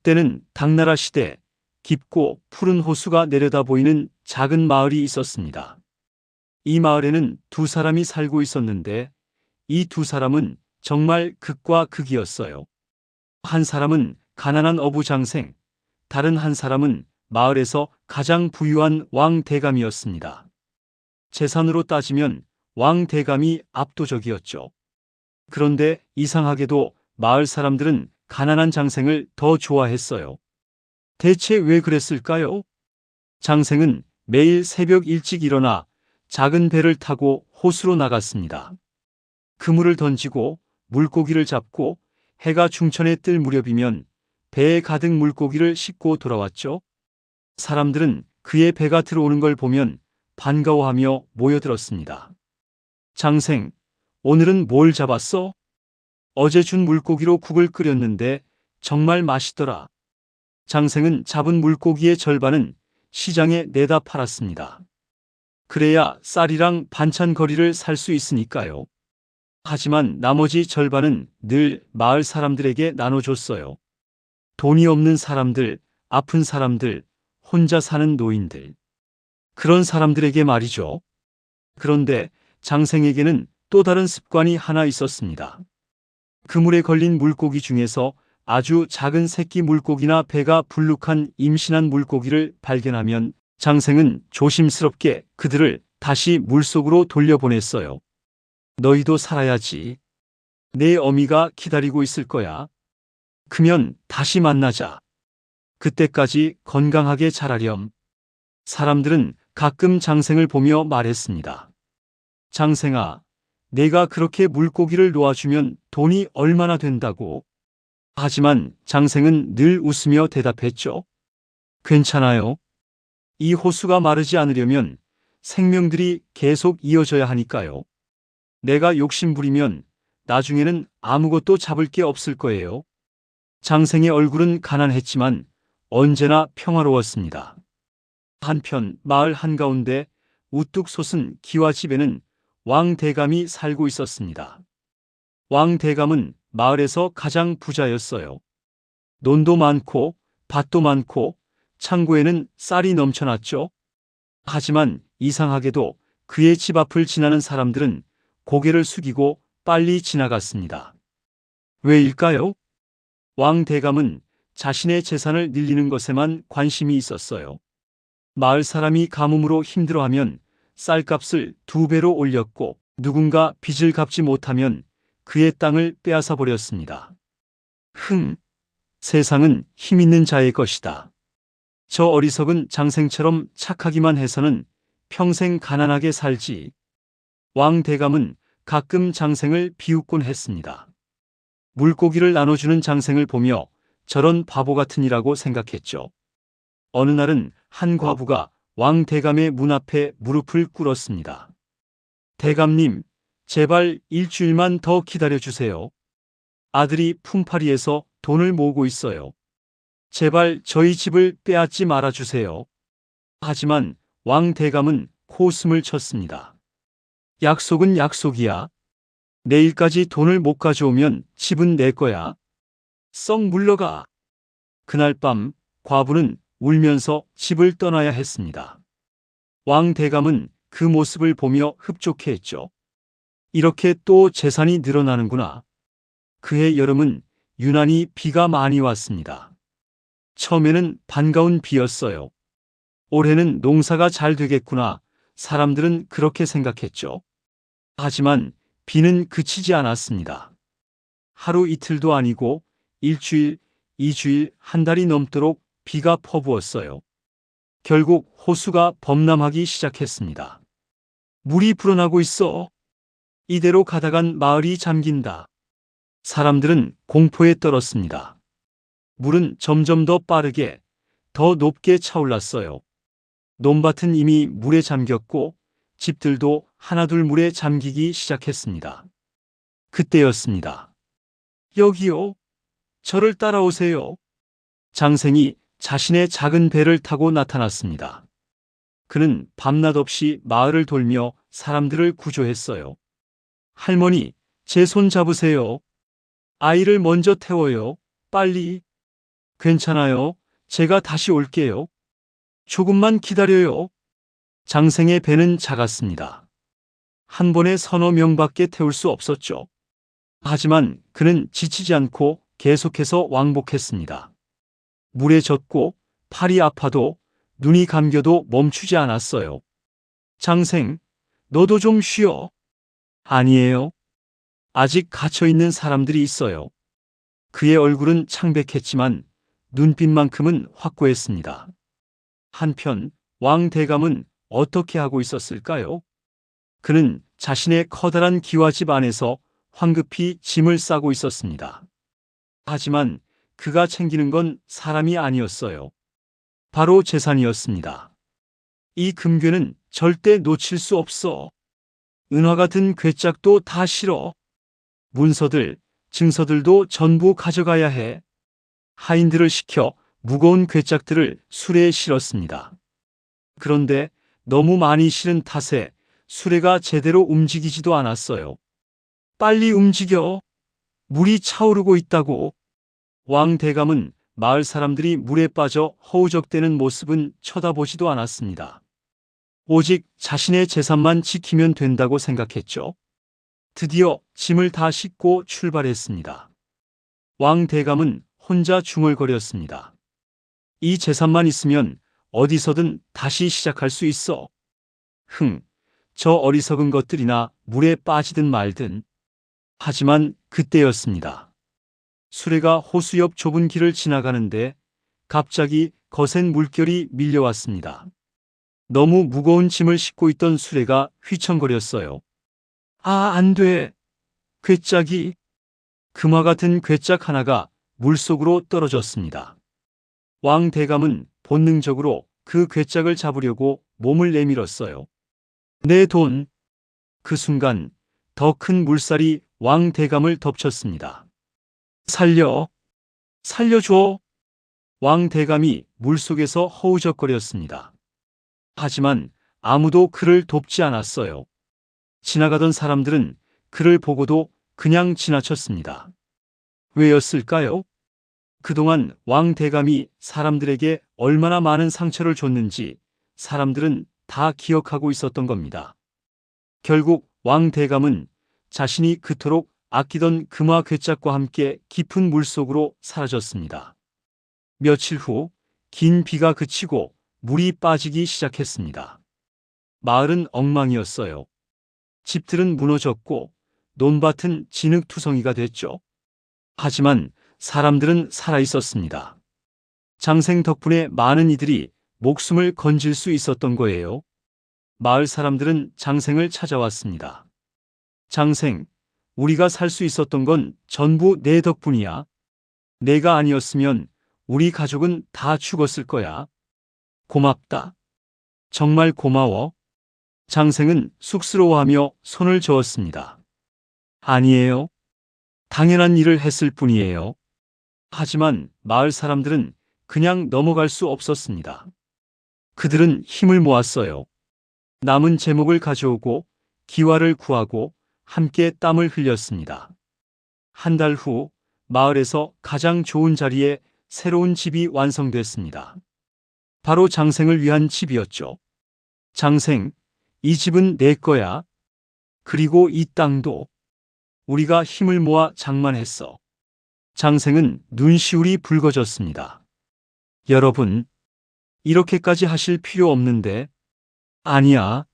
때는 당나라 시대 깊고 푸른 호수가 내려다 보이는 작은 마을이 있었습니다. 이 마을에는 두 사람이 살고 있었는데 이 두 사람은 정말 극과 극이었어요. 한 사람은 가난한 어부장생, 다른 한 사람은 마을에서 가장 부유한 왕대감이었습니다. 재산으로 따지면 왕대감이 압도적이었죠. 그런데 이상하게도 마을 사람들은 가난한 장생을 더 좋아했어요. 대체 왜 그랬을까요? 장생은 매일 새벽 일찍 일어나 작은 배를 타고 호수로 나갔습니다. 그물을 던지고 물고기를 잡고 해가 중천에 뜰 무렵이면 배에 가득 물고기를 싣고 돌아왔죠. 사람들은 그의 배가 들어오는 걸 보면 반가워하며 모여들었습니다. 장생, 오늘은 뭘 잡았어? 어제 준 물고기로 국을 끓였는데 정말 맛있더라. 장생은 잡은 물고기의 절반은 시장에 내다 팔았습니다. 그래야 쌀이랑 반찬거리를 살 수 있으니까요. 하지만 나머지 절반은 늘 마을 사람들에게 나눠줬어요. 돈이 없는 사람들, 아픈 사람들, 혼자 사는 노인들. 그런 사람들에게 말이죠. 그런데 장생에게는 또 다른 습관이 하나 있었습니다. 그물에 걸린 물고기 중에서 아주 작은 새끼 물고기나 배가 불룩한 임신한 물고기를 발견하면 장생은 조심스럽게 그들을 다시 물속으로 돌려보냈어요. 너희도 살아야지. 내 어미가 기다리고 있을 거야. 크면 다시 만나자. 그때까지 건강하게 자라렴. 사람들은 가끔 장생을 보며 말했습니다. 장생아, 내가 그렇게 물고기를 놓아주면 돈이 얼마나 된다고? 하지만 장생은 늘 웃으며 대답했죠. 괜찮아요. 이 호수가 마르지 않으려면 생명들이 계속 이어져야 하니까요. 내가 욕심부리면 나중에는 아무것도 잡을 게 없을 거예요. 장생의 얼굴은 가난했지만 언제나 평화로웠습니다. 한편 마을 한가운데 우뚝 솟은 기와집에는 왕대감이 살고 있었습니다. 왕대감은 마을에서 가장 부자였어요. 논도 많고 밭도 많고 창고에는 쌀이 넘쳐났죠. 하지만 이상하게도 그의 집 앞을 지나는 사람들은 고개를 숙이고 빨리 지나갔습니다. 왜일까요? 왕대감은 자신의 재산을 늘리는 것에만 관심이 있었어요. 마을 사람이 가뭄으로 힘들어하면 쌀값을 2배로 올렸고 누군가 빚을 갚지 못하면 그의 땅을 빼앗아 버렸습니다. 세상은 힘 있는 자의 것이다. 저 어리석은 장생처럼 착하기만 해서는 평생 가난하게 살지. 왕대감은 가끔 장생을 비웃곤 했습니다. 물고기를 나눠주는 장생을 보며 저런 바보 같으니라고 생각했죠. 어느 날은 한 과부가 왕대감의 문 앞에 무릎을 꿇었습니다. 대감님, 제발 일주일만 더 기다려주세요. 아들이 품팔이에서 돈을 모으고 있어요. 제발 저희 집을 빼앗지 말아주세요. 하지만 왕대감은 코웃음을 쳤습니다. 약속은 약속이야. 내일까지 돈을 못 가져오면 집은 내 거야. 썩 물러가. 그날 밤 과부는 울면서 집을 떠나야 했습니다. 왕대감은 그 모습을 보며 흡족해했죠. 이렇게 또 재산이 늘어나는구나. 그해 여름은 유난히 비가 많이 왔습니다. 처음에는 반가운 비였어요. 올해는 농사가 잘 되겠구나. 사람들은 그렇게 생각했죠. 하지만 비는 그치지 않았습니다. 하루 이틀도 아니고 일주일, 2주일, 한 달이 넘도록 비가 퍼부었어요. 결국 호수가 범람하기 시작했습니다. 물이 불어나고 있어. 이대로 가다간 마을이 잠긴다. 사람들은 공포에 떨었습니다. 물은 점점 더 빠르게, 더 높게 차올랐어요. 논밭은 이미 물에 잠겼고 집들도 하나둘 물에 잠기기 시작했습니다. 그때였습니다. 여기요. 저를 따라오세요. 장생이 자신의 작은 배를 타고 나타났습니다. 그는 밤낮 없이 마을을 돌며 사람들을 구조했어요. 할머니, 제 손 잡으세요. 아이를 먼저 태워요. 빨리. 괜찮아요. 제가 다시 올게요. 조금만 기다려요. 장생의 배는 작았습니다. 한 번에 서너 명밖에 태울 수 없었죠. 하지만 그는 지치지 않고 계속해서 왕복했습니다. 물에 젖고 팔이 아파도 눈이 감겨도 멈추지 않았어요. 장생, 너도 좀 쉬어. 아니에요. 아직 갇혀있는 사람들이 있어요. 그의 얼굴은 창백했지만 눈빛만큼은 확고했습니다. 한편 왕 대감은 어떻게 하고 있었을까요? 그는 자신의 커다란 기와집 안에서 황급히 짐을 싸고 있었습니다. 하지만 그가 챙기는 건 사람이 아니었어요. 바로 재산이었습니다. 이 금괴는 절대 놓칠 수 없어. 은화 같은 괴짝도 다 실어. 문서들, 증서들도 전부 가져가야 해. 하인들을 시켜 무거운 괴짝들을 수레에 실었습니다. 그런데 너무 많이 실은 탓에 수레가 제대로 움직이지도 않았어요. 빨리 움직여. 물이 차오르고 있다고. 왕 대감은 마을 사람들이 물에 빠져 허우적대는 모습은 쳐다보지도 않았습니다. 오직 자신의 재산만 지키면 된다고 생각했죠. 드디어 짐을 다 싣고 출발했습니다. 왕 대감은 혼자 중얼거렸습니다. 이 재산만 있으면 어디서든 다시 시작할 수 있어. 저 어리석은 것들이나 물에 빠지든 말든. 하지만 그때였습니다. 수레가 호수 옆 좁은 길을 지나가는데 갑자기 거센 물결이 밀려왔습니다. 너무 무거운 짐을 싣고 있던 수레가 휘청거렸어요. 안 돼. 괴짝이. 금화 같은 괴짝 하나가 물속으로 떨어졌습니다. 왕 대감은 본능적으로 그 괴짝을 잡으려고 몸을 내밀었어요. 내 돈. 그 순간 더 큰 물살이 왕 대감을 덮쳤습니다. 살려줘. 왕 대감이 물속에서 허우적거렸습니다. 하지만 아무도 그를 돕지 않았어요. 지나가던 사람들은 그를 보고도 그냥 지나쳤습니다. 왜였을까요? 그동안 왕 대감이 사람들에게 얼마나 많은 상처를 줬는지 사람들은 다 기억하고 있었던 겁니다. 결국 왕 대감은 자신이 그토록 아끼던 금화 괴짝과 함께 깊은 물속으로 사라졌습니다. 며칠 후 긴 비가 그치고 물이 빠지기 시작했습니다. 마을은 엉망이었어요. 집들은 무너졌고 논밭은 진흙투성이가 됐죠. 하지만 사람들은 살아있었습니다. 장생 덕분에 많은 이들이 목숨을 건질 수 있었던 거예요. 마을 사람들은 장생을 찾아왔습니다. 장생, 우리가 살 수 있었던 건 전부 내 덕분이야. 내가 아니었으면 우리 가족은 다 죽었을 거야. 고맙다. 정말 고마워. 장생은 쑥스러워하며 손을 저었습니다. 아니에요. 당연한 일을 했을 뿐이에요. 하지만 마을 사람들은 그냥 넘어갈 수 없었습니다. 그들은 힘을 모았어요. 남은 제목을 가져오고 기와를 구하고 함께 땀을 흘렸습니다. 한 달 후 마을에서 가장 좋은 자리에 새로운 집이 완성됐습니다. 바로 장생을 위한 집이었죠. 장생, 이 집은 내 거야. 그리고 이 땅도. 우리가 힘을 모아 장만했어. 장생은 눈시울이 붉어졌습니다. 여러분, 이렇게까지 하실 필요 없는데. 아니야.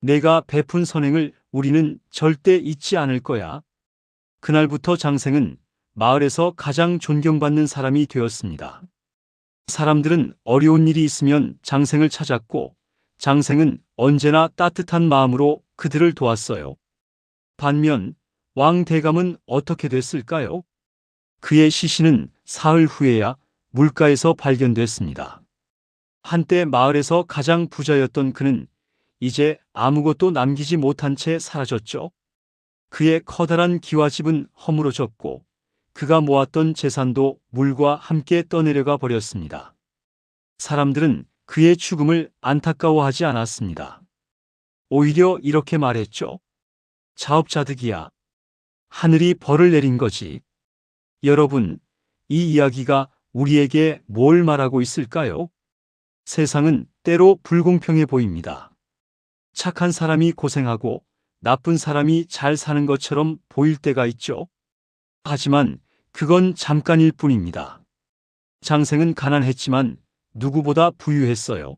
내가 베푼 선행을 우리는 절대 잊지 않을 거야. 그날부터 장생은 마을에서 가장 존경받는 사람이 되었습니다. 사람들은 어려운 일이 있으면 장생을 찾았고 장생은 언제나 따뜻한 마음으로 그들을 도왔어요. 반면 왕 대감은 어떻게 됐을까요? 그의 시신은 사흘 후에야 물가에서 발견됐습니다. 한때 마을에서 가장 부자였던 그는 이제 아무것도 남기지 못한 채 사라졌죠. 그의 커다란 기와집은 허물어졌고 그가 모았던 재산도 물과 함께 떠내려가 버렸습니다. 사람들은 그의 죽음을 안타까워하지 않았습니다. 오히려 이렇게 말했죠. 자업자득이야. 하늘이 벌을 내린 거지. 여러분, 이 이야기가 우리에게 뭘 말하고 있을까요? 세상은 때로 불공평해 보입니다. 착한 사람이 고생하고 나쁜 사람이 잘 사는 것처럼 보일 때가 있죠. 하지만 그건 잠깐일 뿐입니다. 장생은 가난했지만 누구보다 부유했어요.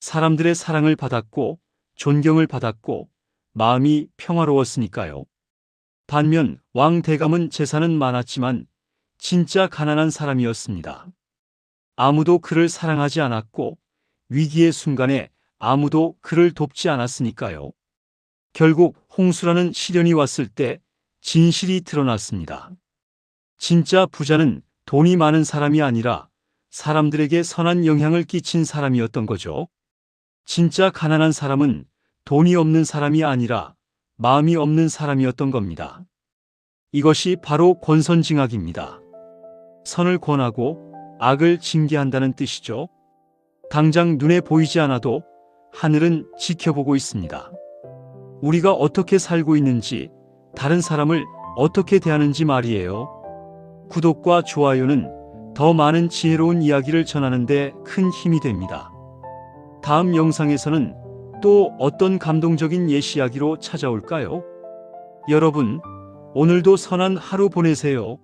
사람들의 사랑을 받았고 존경을 받았고 마음이 평화로웠으니까요. 반면 왕 대감은 재산은 많았지만 진짜 가난한 사람이었습니다. 아무도 그를 사랑하지 않았고 위기의 순간에 아무도 그를 돕지 않았으니까요. 결국 홍수라는 시련이 왔을 때 진실이 드러났습니다. 진짜 부자는 돈이 많은 사람이 아니라 사람들에게 선한 영향을 끼친 사람이었던 거죠. 진짜 가난한 사람은 돈이 없는 사람이 아니라 마음이 없는 사람이었던 겁니다. 이것이 바로 권선징악입니다. 선을 권하고 악을 징계한다는 뜻이죠. 당장 눈에 보이지 않아도 하늘은 지켜보고 있습니다. 우리가 어떻게 살고 있는지, 다른 사람을 어떻게 대하는지 말이에요. 구독과 좋아요는 더 많은 지혜로운 이야기를 전하는 데 큰 힘이 됩니다. 다음 영상에서는 또 어떤 감동적인 예시 이야기로 찾아올까요? 여러분, 오늘도 선한 하루 보내세요.